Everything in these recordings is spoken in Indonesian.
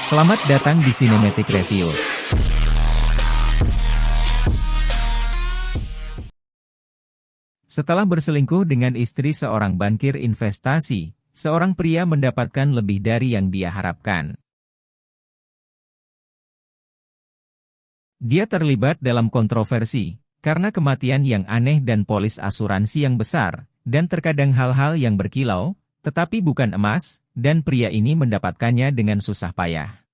Selamat datang di Cinematic Reviews. Setelah berselingkuh dengan istri seorang bankir investasi, seorang pria mendapatkan lebih dari yang dia harapkan. Dia terlibat dalam kontroversi, karena kematian yang aneh dan polis asuransi yang besar, dan terkadang hal-hal yang berkilau, tetapi bukan emas, dan pria ini mendapatkannya dengan susah payah.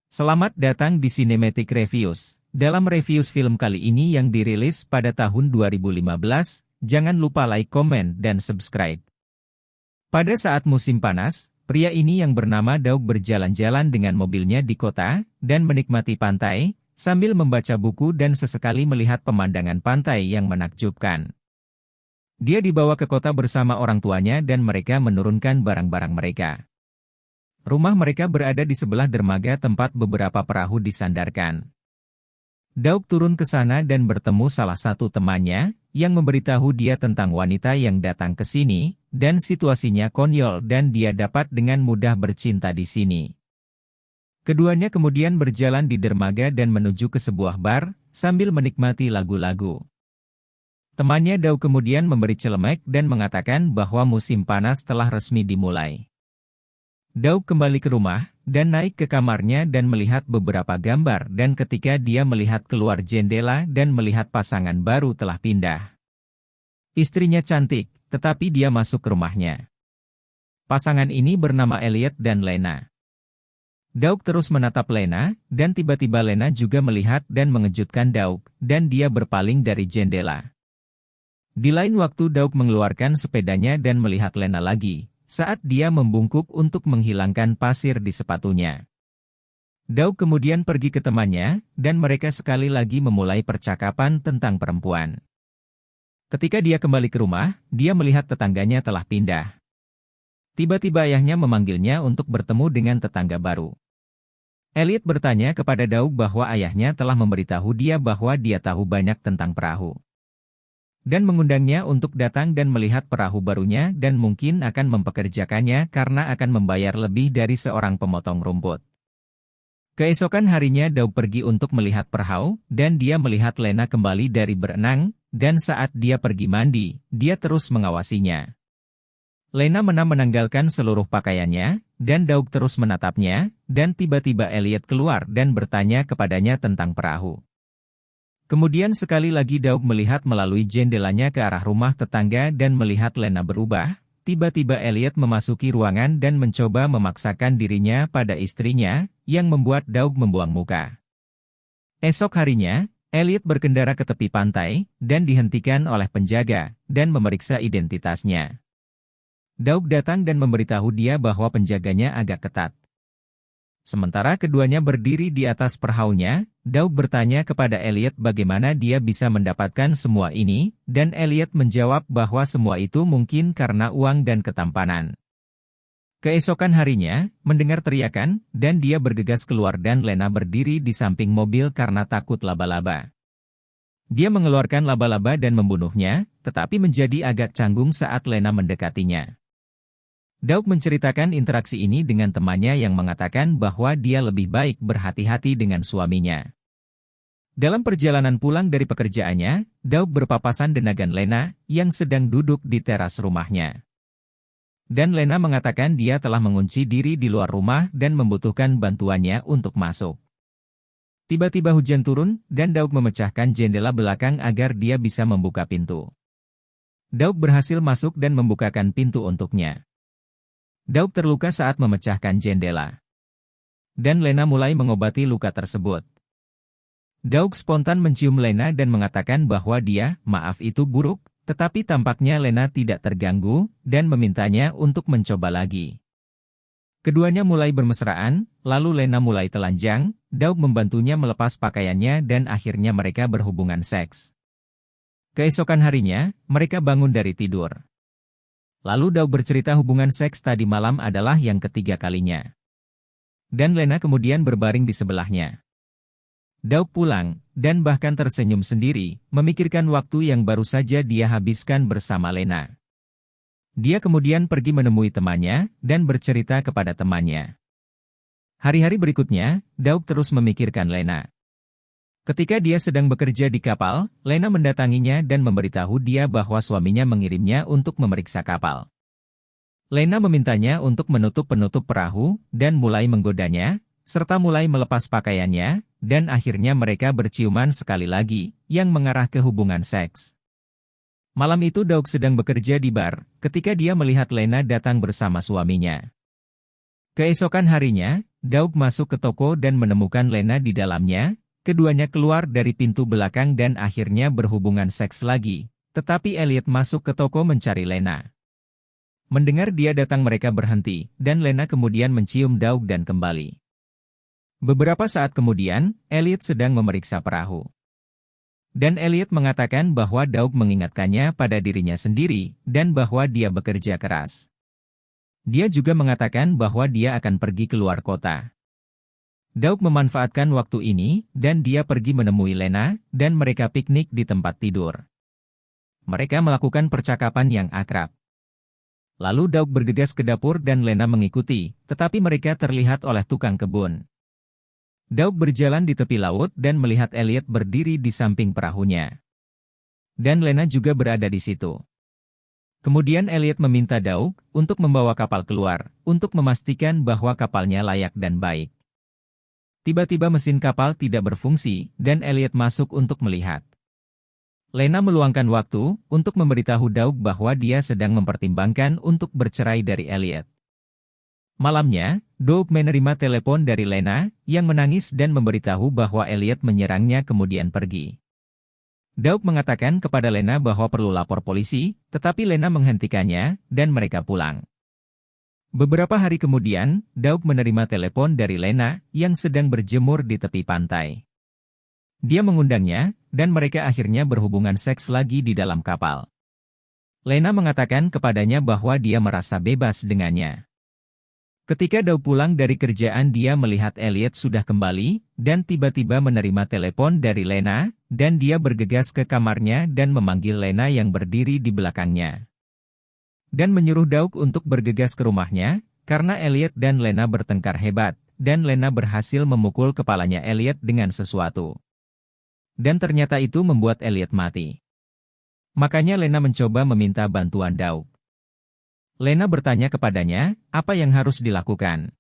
Selamat datang di Cinematic Reviews. Dalam reviews film kali ini yang dirilis pada tahun 2015, jangan lupa like, komen, dan subscribe. Pada saat musim panas, pria ini yang bernama Doug berjalan-jalan dengan mobilnya di kota, dan menikmati pantai, sambil membaca buku dan sesekali melihat pemandangan pantai yang menakjubkan. Dia dibawa ke kota bersama orang tuanya dan mereka menurunkan barang-barang mereka. Rumah mereka berada di sebelah dermaga tempat beberapa perahu disandarkan. Doug turun ke sana dan bertemu salah satu temannya, yang memberitahu dia tentang wanita yang datang ke sini, dan situasinya konyol dan dia dapat dengan mudah bercinta di sini. Keduanya kemudian berjalan di dermaga dan menuju ke sebuah bar, sambil menikmati lagu-lagu. Temannya Doug kemudian memberi celemek dan mengatakan bahwa musim panas telah resmi dimulai. Doug kembali ke rumah, dan naik ke kamarnya dan melihat beberapa gambar dan ketika dia melihat keluar jendela dan melihat pasangan baru telah pindah. Istrinya cantik, tetapi dia masuk ke rumahnya. Pasangan ini bernama Elliot dan Lena. Doug terus menatap Lena, dan tiba-tiba Lena juga melihat dan mengejutkan Doug, dan dia berpaling dari jendela. Di lain waktu Doug mengeluarkan sepedanya dan melihat Lena lagi, saat dia membungkuk untuk menghilangkan pasir di sepatunya. Doug kemudian pergi ke temannya, dan mereka sekali lagi memulai percakapan tentang perempuan. Ketika dia kembali ke rumah, dia melihat tetangganya telah pindah. Tiba-tiba ayahnya memanggilnya untuk bertemu dengan tetangga baru. Elliot bertanya kepada Doug bahwa ayahnya telah memberitahu dia bahwa dia tahu banyak tentang perahu. Dan mengundangnya untuk datang dan melihat perahu barunya dan mungkin akan mempekerjakannya karena akan membayar lebih dari seorang pemotong rumput. Keesokan harinya Doug pergi untuk melihat perahu, dan dia melihat Lena kembali dari berenang, dan saat dia pergi mandi, dia terus mengawasinya. Lena menanggalkan seluruh pakaiannya, dan Doug terus menatapnya, dan tiba-tiba Elliot keluar dan bertanya kepadanya tentang perahu. Kemudian sekali lagi Doug melihat melalui jendelanya ke arah rumah tetangga dan melihat Lena berubah. Tiba-tiba Elliot memasuki ruangan dan mencoba memaksakan dirinya pada istrinya, yang membuat Doug membuang muka. Esok harinya, Elliot berkendara ke tepi pantai, dan dihentikan oleh penjaga, dan memeriksa identitasnya. Doug datang dan memberitahu dia bahwa penjaganya agak ketat. Sementara keduanya berdiri di atas perahunya, Doug bertanya kepada Elliot bagaimana dia bisa mendapatkan semua ini, dan Elliot menjawab bahwa semua itu mungkin karena uang dan ketampanan. Keesokan harinya, mendengar teriakan, dan dia bergegas keluar dan Lena berdiri di samping mobil karena takut laba-laba. Dia mengeluarkan laba-laba dan membunuhnya, tetapi menjadi agak canggung saat Lena mendekatinya. Doug menceritakan interaksi ini dengan temannya yang mengatakan bahwa dia lebih baik berhati-hati dengan suaminya. Dalam perjalanan pulang dari pekerjaannya, Doug berpapasan dengan Lena, yang sedang duduk di teras rumahnya. Dan Lena mengatakan dia telah mengunci diri di luar rumah dan membutuhkan bantuannya untuk masuk. Tiba-tiba hujan turun, dan Doug memecahkan jendela belakang agar dia bisa membuka pintu. Doug berhasil masuk dan membukakan pintu untuknya. Doug terluka saat memecahkan jendela. Dan Lena mulai mengobati luka tersebut. Doug spontan mencium Lena dan mengatakan bahwa dia, maaf itu buruk, tetapi tampaknya Lena tidak terganggu, dan memintanya untuk mencoba lagi. Keduanya mulai bermesraan, lalu Lena mulai telanjang, Doug membantunya melepas pakaiannya dan akhirnya mereka berhubungan seks. Keesokan harinya, mereka bangun dari tidur. Lalu Doug bercerita hubungan seks tadi malam adalah yang ketiga kalinya. Dan Lena kemudian berbaring di sebelahnya. Doug pulang, dan bahkan tersenyum sendiri, memikirkan waktu yang baru saja dia habiskan bersama Lena. Dia kemudian pergi menemui temannya, dan bercerita kepada temannya. Hari-hari berikutnya, Daug terus memikirkan Lena. Ketika dia sedang bekerja di kapal, Lena mendatanginya dan memberitahu dia bahwa suaminya mengirimnya untuk memeriksa kapal. Lena memintanya untuk menutup penutup perahu dan mulai menggodanya, serta mulai melepas pakaiannya, dan akhirnya mereka berciuman sekali lagi, yang mengarah ke hubungan seks. Malam itu Daug sedang bekerja di bar, ketika dia melihat Lena datang bersama suaminya. Keesokan harinya, Daug masuk ke toko dan menemukan Lena di dalamnya. Keduanya keluar dari pintu belakang dan akhirnya berhubungan seks lagi, tetapi Elliot masuk ke toko mencari Lena. Mendengar dia datang mereka berhenti, dan Lena kemudian mencium Daug dan kembali. Beberapa saat kemudian, Elliot sedang memeriksa perahu. Dan Elliot mengatakan bahwa Daug mengingatkannya pada dirinya sendiri, dan bahwa dia bekerja keras. Dia juga mengatakan bahwa dia akan pergi keluar kota. Daug memanfaatkan waktu ini, dan dia pergi menemui Lena, dan mereka piknik di tempat tidur. Mereka melakukan percakapan yang akrab. Lalu Daug bergegas ke dapur dan Lena mengikuti, tetapi mereka terlihat oleh tukang kebun. Daug berjalan di tepi laut dan melihat Elliot berdiri di samping perahunya. Dan Lena juga berada di situ. Kemudian Elliot meminta Daug untuk membawa kapal keluar, untuk memastikan bahwa kapalnya layak dan baik. Tiba-tiba mesin kapal tidak berfungsi, dan Elliot masuk untuk melihat. Lena meluangkan waktu untuk memberitahu Daug bahwa dia sedang mempertimbangkan untuk bercerai dari Elliot. Malamnya, Daug menerima telepon dari Lena, yang menangis dan memberitahu bahwa Elliot menyerangnya kemudian pergi. Daug mengatakan kepada Lena bahwa perlu lapor polisi, tetapi Lena menghentikannya, dan mereka pulang. Beberapa hari kemudian, Daug menerima telepon dari Lena yang sedang berjemur di tepi pantai. Dia mengundangnya, dan mereka akhirnya berhubungan seks lagi di dalam kapal. Lena mengatakan kepadanya bahwa dia merasa bebas dengannya. Ketika Daug pulang dari kerjaan dia melihat Elliot sudah kembali, dan tiba-tiba menerima telepon dari Lena, dan dia bergegas ke kamarnya dan memanggil Lena yang berdiri di belakangnya. Dan menyuruh Daug untuk bergegas ke rumahnya, karena Elliot dan Lena bertengkar hebat, dan Lena berhasil memukul kepalanya Elliot dengan sesuatu. Dan ternyata itu membuat Elliot mati. Makanya Lena mencoba meminta bantuan Daug. Lena bertanya kepadanya, apa yang harus dilakukan.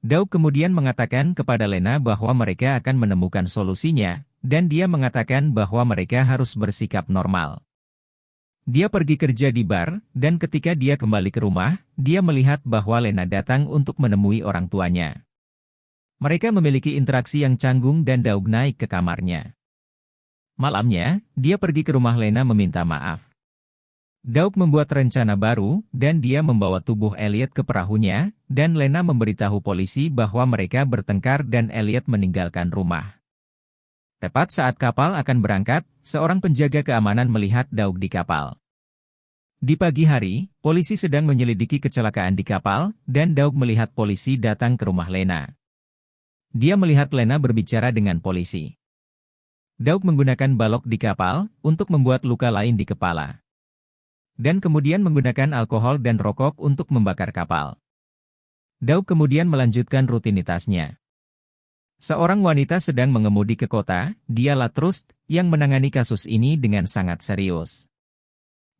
Daug kemudian mengatakan kepada Lena bahwa mereka akan menemukan solusinya, dan dia mengatakan bahwa mereka harus bersikap normal. Dia pergi kerja di bar, dan ketika dia kembali ke rumah, dia melihat bahwa Lena datang untuk menemui orang tuanya. Mereka memiliki interaksi yang canggung dan Daug naik ke kamarnya. Malamnya, dia pergi ke rumah Lena meminta maaf. Daug membuat rencana baru, dan dia membawa tubuh Elliot ke perahunya, dan Lena memberitahu polisi bahwa mereka bertengkar dan Elliot meninggalkan rumah. Tepat saat kapal akan berangkat, seorang penjaga keamanan melihat Daug di kapal. Di pagi hari, polisi sedang menyelidiki kecelakaan di kapal, dan Daug melihat polisi datang ke rumah Lena. Dia melihat Lena berbicara dengan polisi. Daug menggunakan balok di kapal untuk membuat luka lain di kepala. Dan kemudian menggunakan alkohol dan rokok untuk membakar kapal. Daug kemudian melanjutkan rutinitasnya. Seorang wanita sedang mengemudi ke kota, dialah Trust, yang menangani kasus ini dengan sangat serius.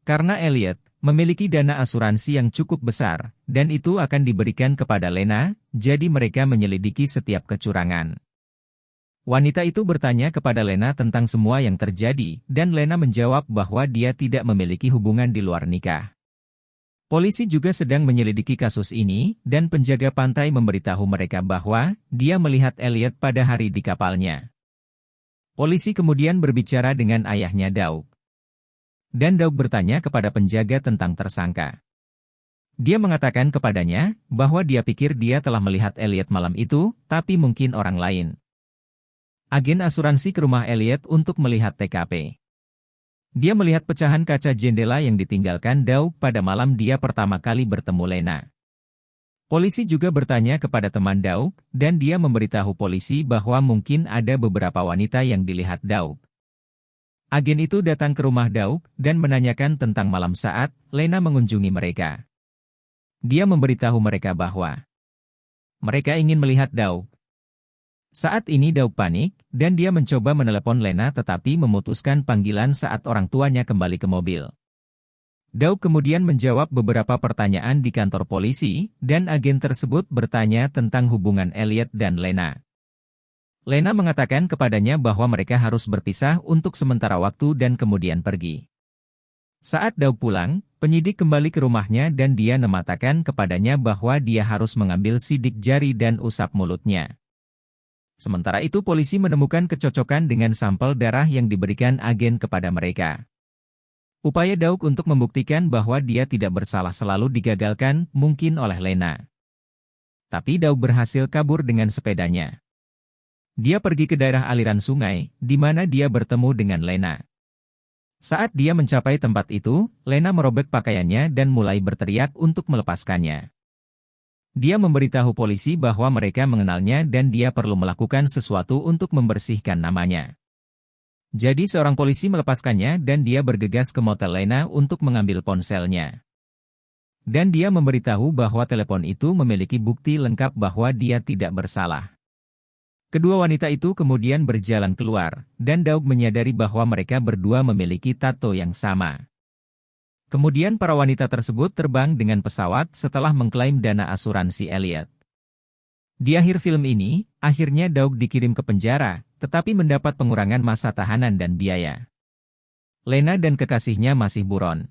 Karena Elliot memiliki dana asuransi yang cukup besar, dan itu akan diberikan kepada Lena, jadi mereka menyelidiki setiap kecurangan. Wanita itu bertanya kepada Lena tentang semua yang terjadi, dan Lena menjawab bahwa dia tidak memiliki hubungan di luar nikah. Polisi juga sedang menyelidiki kasus ini, dan penjaga pantai memberitahu mereka bahwa dia melihat Elliot pada hari di kapalnya. Polisi kemudian berbicara dengan ayahnya Daug. Dan Daug bertanya kepada penjaga tentang tersangka. Dia mengatakan kepadanya bahwa dia pikir dia telah melihat Elliot malam itu, tapi mungkin orang lain. Agen asuransi ke rumah Elliot untuk melihat TKP. Dia melihat pecahan kaca jendela yang ditinggalkan Daug pada malam dia pertama kali bertemu Lena. Polisi juga bertanya kepada teman Daug, dan dia memberitahu polisi bahwa mungkin ada beberapa wanita yang dilihat Daug. Agen itu datang ke rumah Daug, dan menanyakan tentang malam saat Lena mengunjungi mereka. Dia memberitahu mereka bahwa Mereka ingin melihat Daug. Saat ini Daug panik, dan dia mencoba menelepon Lena tetapi memutuskan panggilan saat orang tuanya kembali ke mobil. Daug kemudian menjawab beberapa pertanyaan di kantor polisi, dan agen tersebut bertanya tentang hubungan Elliot dan Lena. Lena mengatakan kepadanya bahwa mereka harus berpisah untuk sementara waktu dan kemudian pergi. Saat Daug pulang, penyidik kembali ke rumahnya dan dia mengatakan kepadanya bahwa dia harus mengambil sidik jari dan usap mulutnya. Sementara itu polisi menemukan kecocokan dengan sampel darah yang diberikan agen kepada mereka. Upaya Daug untuk membuktikan bahwa dia tidak bersalah selalu digagalkan, mungkin oleh Lena. Tapi Daug berhasil kabur dengan sepedanya. Dia pergi ke daerah aliran sungai, di mana dia bertemu dengan Lena. Saat dia mencapai tempat itu, Lena merobek pakaiannya dan mulai berteriak untuk melepaskannya. Dia memberitahu polisi bahwa mereka mengenalnya dan dia perlu melakukan sesuatu untuk membersihkan namanya. Jadi seorang polisi melepaskannya dan dia bergegas ke motel Lena untuk mengambil ponselnya. Dan dia memberitahu bahwa telepon itu memiliki bukti lengkap bahwa dia tidak bersalah. Kedua wanita itu kemudian berjalan keluar, dan Daug menyadari bahwa mereka berdua memiliki tato yang sama. Kemudian para wanita tersebut terbang dengan pesawat setelah mengklaim dana asuransi Elliot. Di akhir film ini, akhirnya Daug dikirim ke penjara, tetapi mendapat pengurangan masa tahanan dan biaya. Lena dan kekasihnya masih buron.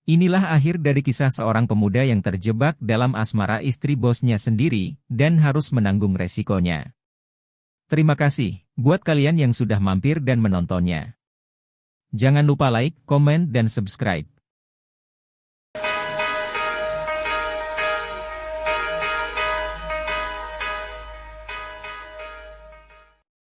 Inilah akhir dari kisah seorang pemuda yang terjebak dalam asmara istri bosnya sendiri, dan harus menanggung resikonya. Terima kasih buat kalian yang sudah mampir dan menontonnya. Jangan lupa like, komen, dan subscribe.